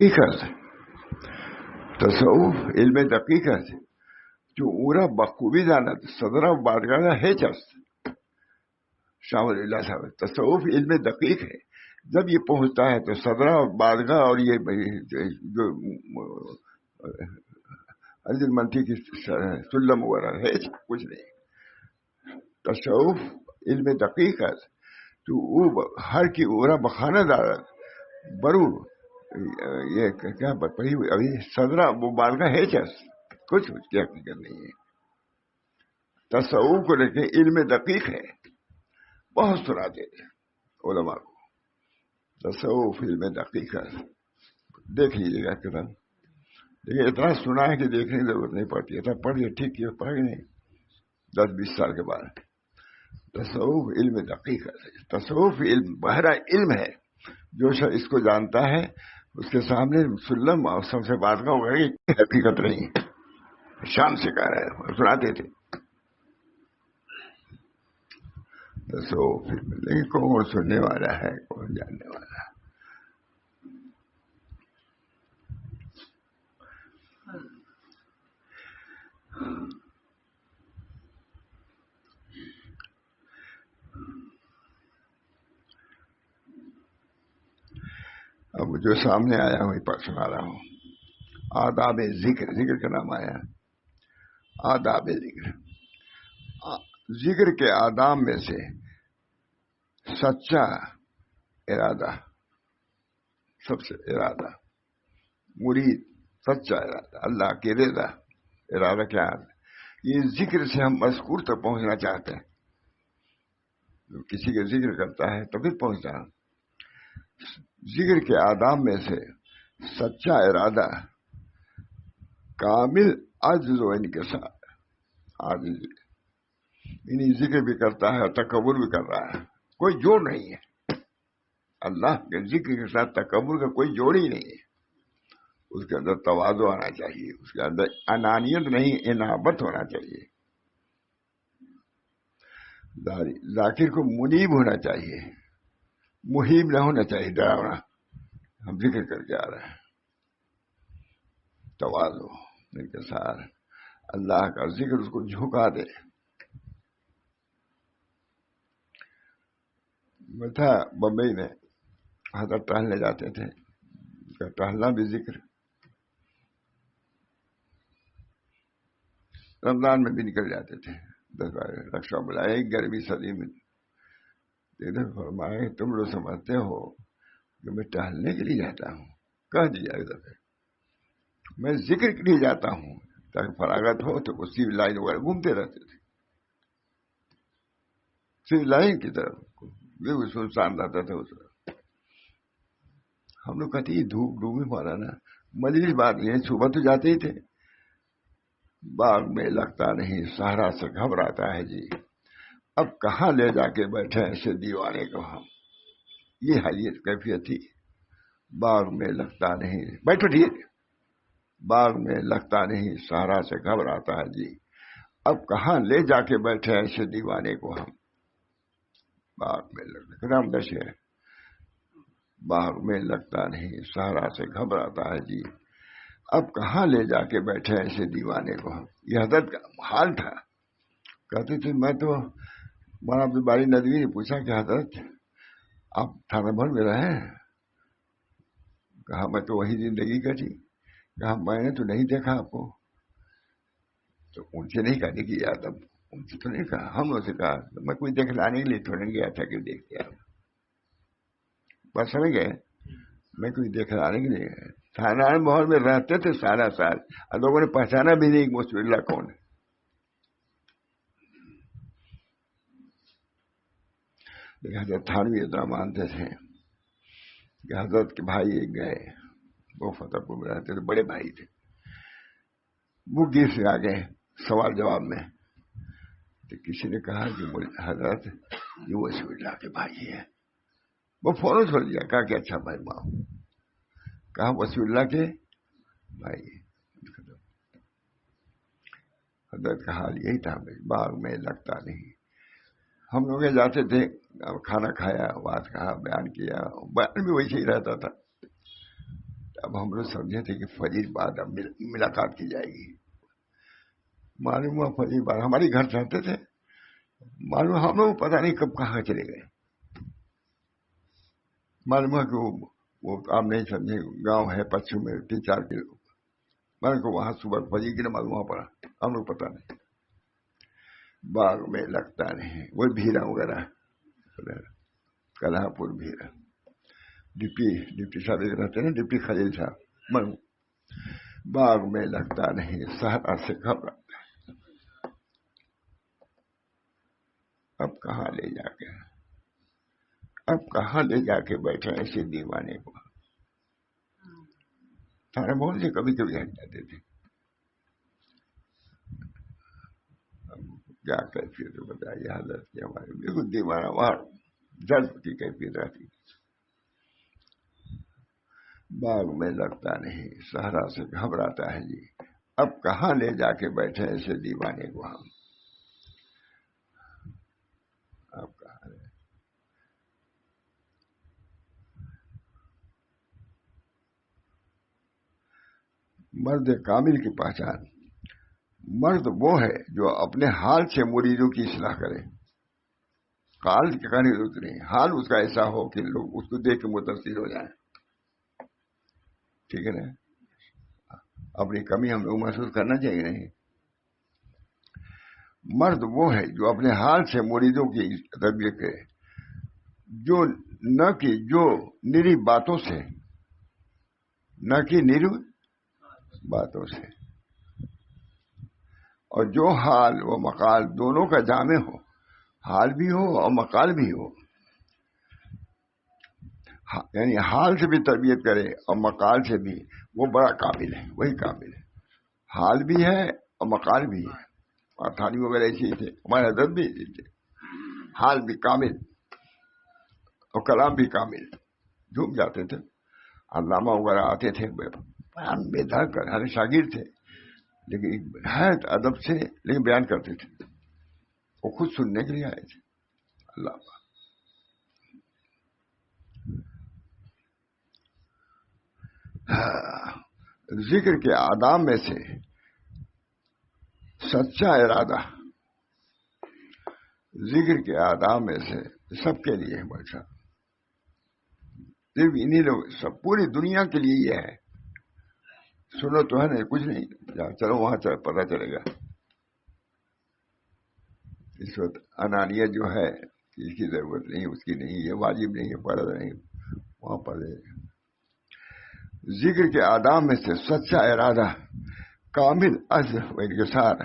حقیقت تصوف علم دقیقت جو او را بخوبی داند صدر و بارگاہ ہیچ است. شاہ ولی اللہ صاحب تصوف علم دقیق ہے. جب یہ پہنچتا ہے تو صدرہ اور بارگاہ اور یہ جو ارجن منتی کی سلم وغیرہ ہے کچھ نہیں. تصوف علم دقیقت تو او ہر کی اورا بخانہ دارد برو یہ کیا پڑھی ہوئی ابھی صدرہ وہ بارگاہ ہے کچھ اس کی حقیقت نہیں ہے. تصوف کو لے کے علم دقیق ہے. بہت سناتے تھے علماء کو تصوف علم دقیقت. دیکھ لیجیے گا کتاب. لیکن اتنا سنا ہے کہ دیکھنے کی ضرورت نہیں پڑتی. اتنا پڑھیے ٹھیک ہے پڑھے نہیں 10-20 سال کے بعد. تصوف علم دقیقت ہے. تصوف علم بہرا علم ہے. جو شخص اس کو جانتا ہے اس کے سامنے سلم اور سب سے بات کا ہوگا کہ حقیقت نہیں ہے. شام سے کہہ رہے ہیں سناتے تھے تصوف علم. لیکن کون سننے والا ہے کون جاننے والا ہے. اب جو سامنے آیا وہی پر سنا رہا ہوں. آداب ذکر. ذکر کا نام آیا آداب ذکر. ذکر کے آداب میں سے سچا ارادہ سب سے ارادہ مرید سچا ارادہ اللہ کی رضا. ارادہ کیا ہے؟ یہ ذکر سے ہم مذکور تک پہنچنا چاہتے ہیں. کسی کا ذکر کرتا ہے تو پھر پہنچتا ہے. ذکر کے آداب میں سے سچا ارادہ کامل عجز و انکسار. عاجز یعنی ذکر بھی کرتا ہے اور تکبر بھی کر رہا ہے. کوئی جوڑ نہیں ہے. اللہ کے ذکر کے ساتھ تکبر کا کوئی جوڑ ہی نہیں ہے. اس کے اندر تواضع آنا چاہیے. اس کے اندر انانیت نہیں انابت ہونا چاہیے. ذاکر کو منیب ہونا چاہیے. محیب نہ ہونا چاہیے ڈراونا. ہم ذکر کر کے آ رہے ہیں. تواضع انکسار اللہ کا ذکر اس کو جھکا دے. میں تھا بمبئی میں حضرت ٹہلنے جاتے تھے. ٹہلنا بھی ذکر. رمضان میں بھی نکل جاتے تھے 10 بار رکشا بلائے. گرمی سردی میں فرمائے تم لوگ سمجھتے ہو کہ میں ٹہلنے کے لیے جاتا ہوں. کہہ دیا ادھر میں ذکر کے لیے جاتا ہوں تاکہ فراغت ہو تو اسی لائن وغیرہ گھومتے رہتے تھے. صرف لائن کی طرف بھی سنسان رہتا تھا اس طرف. ہم لوگ کہتے دھوپ ڈوبی مارا نا مجلس بات نہیں. صبح تو جاتے ہی تھے. باغ میں لگتا نہیں سہارا سے گھبراتا ہے جی. اب کہاں لے جا کے بیٹھے ایسے دیوانے کو ہم. یہ حیثیت کیفیت تھی. باغ میں لگتا نہیں بیٹھو ٹھیک. باغ میں لگتا نہیں سہارا سے گھبراتا ہے جی. اب کہاں لے جا کے بیٹھے ایسے دیوانے کو ہم. باغ میں لگتا دش ہے. باغ میں لگتا نہیں سہارا سے گھبراتا ہے جی. اب کہاں لے جا کے بیٹھے ایسے دیوانے کو ہم. یہ حضرت کا حال تھا. کہتے تھے میں تو مولانا عبد الباری ندوی نے پوچھا کہ حضرت آپ تھانہ بھر میں رہے ہیں. کہا میں تو وہی زندگی کٹی. کہا میں نے تو نہیں دیکھا آپ کو. تو ان سے نہیں کہنے کی یاد. اب ان سے تو نہیں کہا. ہم لوگ سے کہا میں کوئی دیکھ لانے کے لیے تھوڑے گیا تھا کہ دیکھ لیا. بس سمجھ گئے. میں کوئی دیکھ لانے کے لیے تھانہ محل میں رہتے تھے سارا سال اور لوگوں نے پہچانا بھی نہیں مصطفی اللہ کون ہے. لیکن حضرت تھانوی اتنا مانتے تھے کہ حضرت کے بھائی ایک گئے وہ فتح پور میں رہتے تھے. بڑے بھائی تھے. وہ گیت سے آ گئے سوال جواب میں. تو کسی نے کہا کہ حضرت یہ وسیع اللہ کے بھائی ہے. وہ فوراً چھوڑ دیا. کہا کہ اچھا بھائی ماں. کہا وسیع اللہ کے بھائی. حضرت کا حال یہی تھا. باغ میں لگتا نہیں. ہم لوگ جاتے تھے کھانا کھایا بات کہا بیان کیا. بیان بھی ویسے ہی رہتا تھا. اب ہم لوگ سمجھے تھے کہ فجر بعد اب ملاقات کی جائے گی. معلوم ہوا فجر بعد ہمارے گھر چاہتے تھے، معلوم ہم لوگ پتہ نہیں کب کہاں چلے گئے. معلوم ہوا کہ وہ آپ نہیں سمجھے، گاؤں ہے پچھم میں 3-4 کلو، میں کو وہاں صبح فجر کی نماز وہاں پڑھا، ہم لوگ پتہ نہیں. باغ میں لگتا نہیں، وہ بھیرا وغیرہ، کلہا پور بھیرا، ڈپٹی صاحب ایک رہتے نا، ڈپٹی خلیل صاحب، من باغ میں لگتا نہیں، صحرا سے گھبراتا ہے. اب کہاں لے جا کے بیٹھے ایسے دیوانے کو. تھانے بول سے کبھی کبھی ہٹ جاتے تھے. کیا کیفیت بتائیے حضرت کی ہماری، بالکل دیوانہ وہاں جذب کی کیفیت رہتی. باغ میں لگتا نہیں، صحرا سے گھبراتا ہے جی. اب کہاں لے جا کے بیٹھے ایسے دیوانے کو ہم. اب کہاں لے. مرد کامل کی پہچان، مرد وہ ہے جو اپنے حال سے مریدوں کی اصلاح کرے. حال کی کرنے ضرورت نہیں، حال اس کا ایسا ہو کہ لوگ اس کو دیکھ کے متاثر ہو جائیں. ٹھیک ہے نا، اپنی کمی ہم لوگ محسوس کرنا چاہیے. نہیں، مرد وہ ہے جو اپنے حال سے مریدوں کی تربیت کرے، جو نہ کہ جو نری باتوں سے، نہ کہ نری باتوں سے، اور جو حال و مقال دونوں کا جامع ہو، حال بھی ہو اور مقال بھی ہو. یعنی حال سے بھی تربیت کرے اور مقال سے بھی، وہ بڑا قابل ہے. وہی قابل ہے، حال بھی ہے اور مقال بھی ہے. اور تھانی وغیرہ ایسے ہی تھے، ہمارے حضرت بھی ایسے تھے، حال بھی کامل اور کلام بھی کامل. جھوم جاتے تھے. علامہ وغیرہ آتے تھے، بیان بے دھڑ کر، ہر شاگرد تھے لیکن نہایت ادب سے لیکن بیان کرتے تھے. وہ خود سننے کے لیے آئے تھے. اللہ ذکر کے آداب میں سے سچا ارادہ، ذکر کے آداب میں سے سب کے لیے بچا، صرف انہی لوگ، سب پوری دنیا کے لیے یہ ہے. سنو تو ہے نہیں، کچھ نہیں، چلو وہاں پتہ چلے گا. اس وقت انانیت جو ہے، اس کی ضرورت نہیں، اس کی نہیں، یہ واجب نہیں ہے، فرض نہیں، وہاں پر ذکر کے آداب میں سے سچا ارادہ، کامل عزم و انکسار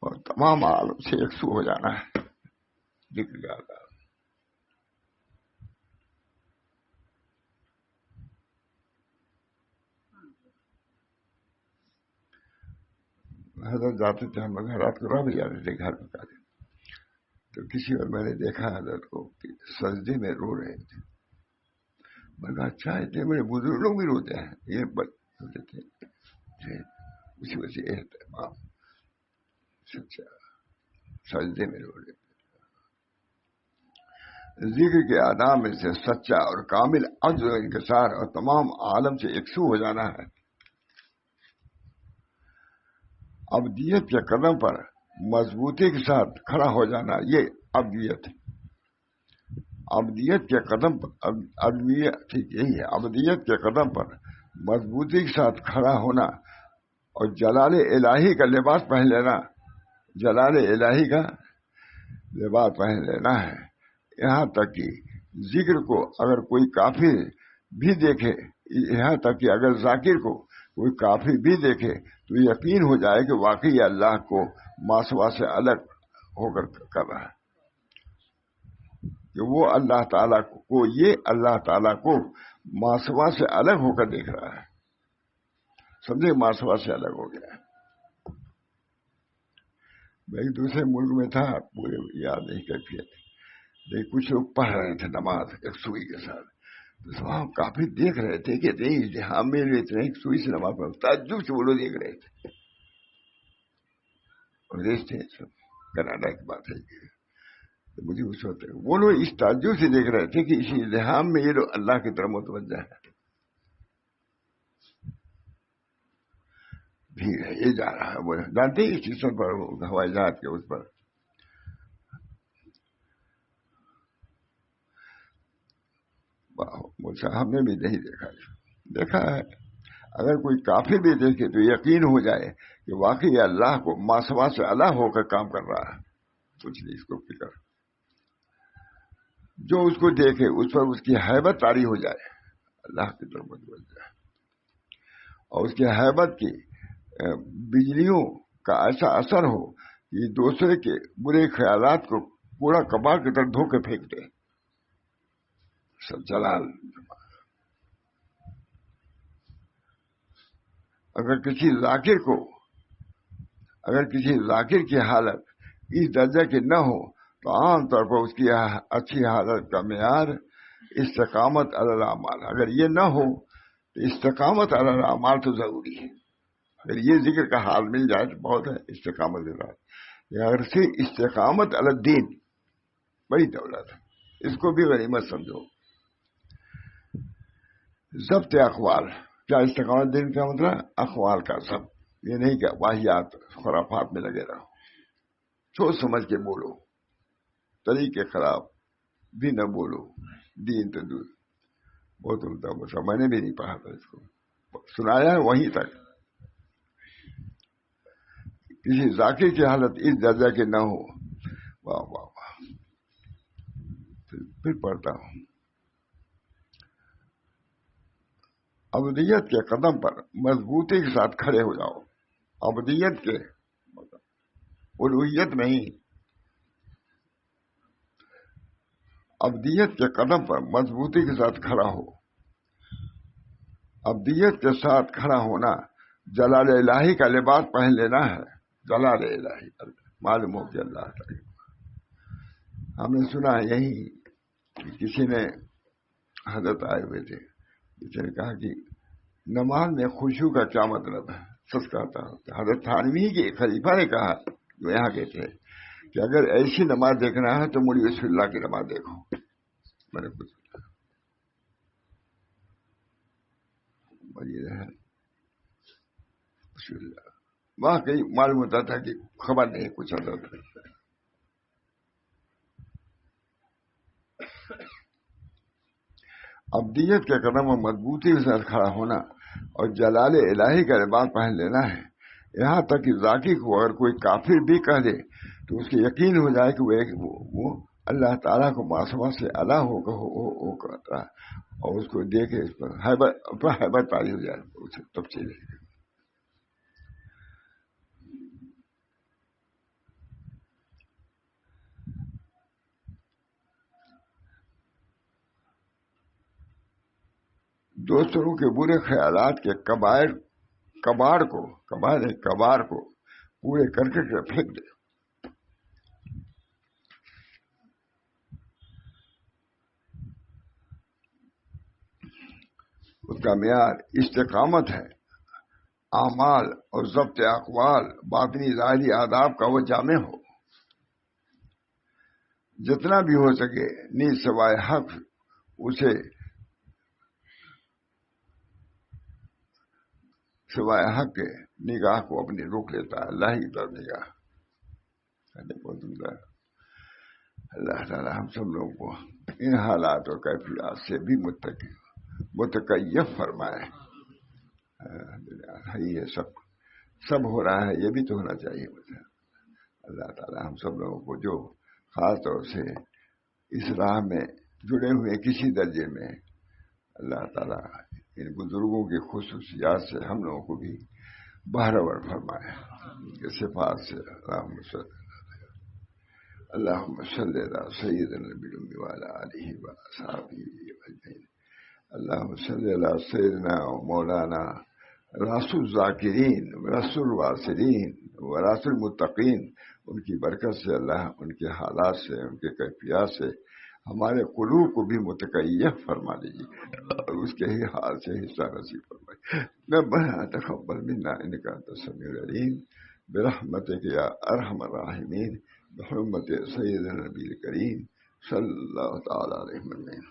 اور تمام عالم سے یکسو ہو جانا ہے. ذکر کے آداب. حضرت جاتے تھے، ہم لوگ رات کو رہ بھی جاتے تھے گھر میں. تو کسی اور میں نے دیکھا حضرت کو کہ سجدے میں رو رہے تھے. میں کہا اچھا ہے، میرے بزرگ لوگ بھی روتے ہیں، یہ ہوتے تھے. اسی وجہ سے اہتمام، سچا سجدے میں رو رہے تھے. ذکر کے آداب میں سے سچا اور کامل عجز و انکسار اور تمام عالم سے یکسو ہو جانا ہے. ابدیت کے قدم پر مضبوطی کے ساتھ کھڑا ہو جانا، یہ ابدیت ہے. ابدیت کے قدم پر، ٹھیک یہی ہے، ابدیت کے قدم پر مضبوطی کے ساتھ کھڑا ہونا اور جلال الہی کا لباس پہن لینا، جلال الہی کا لباس پہن لینا ہے. یہاں تک کہ ذکر کو اگر کوئی کافر بھی دیکھے، یہاں تک کہ اگر ذاکر کو کوئی کافر بھی دیکھے تو یقین ہو جائے کہ واقعی اللہ کو ماسوا سے الگ ہو کر کر رہا ہے، کہ وہ اللہ تعالیٰ کو، یہ اللہ تعالیٰ کو ماسوا سے الگ ہو کر دیکھ رہا ہے. سمجھے، ماسوا سے الگ ہو گیا ہے. میں ایک دوسرے ملک میں تھا، پورے یاد نہیں کیفیت، لیکن کچھ لوگ پڑھ رہے تھے نماز ایک سوئی کے ساتھ. تو وہاں کافی دیکھ رہے تھے کہ ہم میرے اتنے ایک سوئی سے نماز پڑھ، تعجب سے وہ لوگ دیکھ رہے تھے. انگریز تھے سب، کینیڈا کی بات ہے. تو مجھے اس وقت وہ لوگ اس تعجب سے دیکھ رہے تھے کہ اسی الہام میں یہ لوگ اللہ کی طرف متوجہ ہے. بھیڑ ہے، یہ جا رہا ہے، وہ جانتے ہی اسٹیشن پر ہوائی جہاز کے اس پر مجھے ہم نے بھی نہیں دیکھا ہے. اگر کوئی کافر بھی دیکھے تو یقین ہو جائے کہ واقعی اللہ کو ماسوا سے الگ ہو کر کام کر رہا ہے. کچھ نہیں اس کو فکر. جو اس کو دیکھے اس پر اس کی ہیبت طاری ہو جائے، اللہ کی طرف متوجہ جائے، اور اس کی ہیبت کی بجلیوں کا ایسا اثر ہو کہ دوسرے کے برے خیالات کو پورا کباڑ کی طرف دھو کے پھینک دے. سب جلال. اگر کسی ذاکر کی حالت اس درجے کی نہ ہو تو عام طور پر اس کی اچھی حالت کا معیار استقامت علی الاعمال. اگر یہ نہ ہو تو استقامت علی الاعمال تو ضروری ہے. اگر یہ ذکر کا حال مل جائے تو بہت ہے. استقامت اگر سے استقامت علی الدین بڑی دولت ہے، اس کو بھی غنیمت سمجھو. ضبط اقوال. کیا استقامت دین کا مطلب اقوال کا ضبط، یہ نہیں کہ واحیات خرافات میں لگے رہو. سوچ سمجھ کے بولو، طریقے خراب بھی نہ بولو. دین تو دور بہت الٹا بسا. میں نے بھی نہیں پڑھا تھا اس کو، سنایا ہے وہیں تک. کسی ذاکر کی حالت اس درجہ کی نہ ہو. واہ واہ واہ. پھر پڑھتا ہوں. ابدیت کے قدم پر مضبوطی کے ساتھ کھڑے ہو جاؤ. ابدیت کے الوہیت نہیں، ابدیت کے قدم پر مضبوطی کے ساتھ کھڑا ہو. ابدیت کے ساتھ کھڑا ہونا جلال الہی کا لباس پہن لینا ہے. جلال الہی معلوم ہو کہ اللہ تعالی. ہم نے سنا یہی کسی نے حضرت آئے ہوئے تھے، کسی نے کہا کہ نماز میں خشوع کا کیا مطلب ہے. سچ کہتا ہوں. حضرت تھانوی کے خلیفہ نے کہا جو یہاں کے تھے کہ اگر ایسی نماز دیکھنا ہے تو مولوی رسول اللہ کی نماز دیکھو. میں نے کچھ واقعی معلوم ہوتا تھا کہ خبر نہیں کچھ حضرت. ابدیت کے قدم میں مضبوطی کے ساتھ کھڑا ہونا اور جلال الہی کا لباس پہن لینا ہے. یہاں تک کہ ذاکر کو اگر کوئی کافر بھی کہہ دے تو اس کو یقین ہو جائے کہ وہ اللہ تعالیٰ کو ماسوا سے الگ ہو کرتا ہے، اور اس کو دیکھے اس پر حیبت طاری ہو جائے. اسے تفصیل ہے. دوسروں کے برے خیالات کے کباڑ کو پورے کر کے پھینک دے. اس کا معیار استقامت ہے. اعمال اور ضبط اقوال باطنی ظاہری آداب کا وہ جامع ہو. جتنا بھی ہو سکے نیز سوائے حق اسے سوائے حق کے نگاہ کو اپنی روک لیتا ہے. اللہ کی طرف نگاہ. اللہ تعالیٰ ہم سب لوگوں کو ان حالات اور کیفیات سے بھی متکیف فرمائے. یہ سب ہو رہا ہے، یہ بھی تو ہونا چاہیے. اللہ تعالیٰ ہم سب لوگوں کو جو خاص طور سے اس راہ میں جڑے ہوئے کسی درجے میں، اللہ تعالیٰ ان بزرگوں کی خصوصیات سے ہم لوگوں کو بھی بہرور فرمائے. ان کے صفات سے اللہم صلی علی سیدنا نبی الامی وعلی آلہ وصحبہ اجمعین. اللہم صلی علی سیدنا مولانا راس الذاکرین راس الواصلین وراس المتقین. ان کی برکت سے اللہ ان کے حالات سے، ان کے کیفیات سے ہمارے قلوب کو بھی متکیف فرما دیجیے اور اس کے ہی حال سے حصہ نصیب فرمائے. ربنا تقبل منا انک انت السمیع العلیم برحمتک یا ارحم الراحمین بحرمت سیدنا نبی کریم صلی اللہ تعالی علیہ وسلم.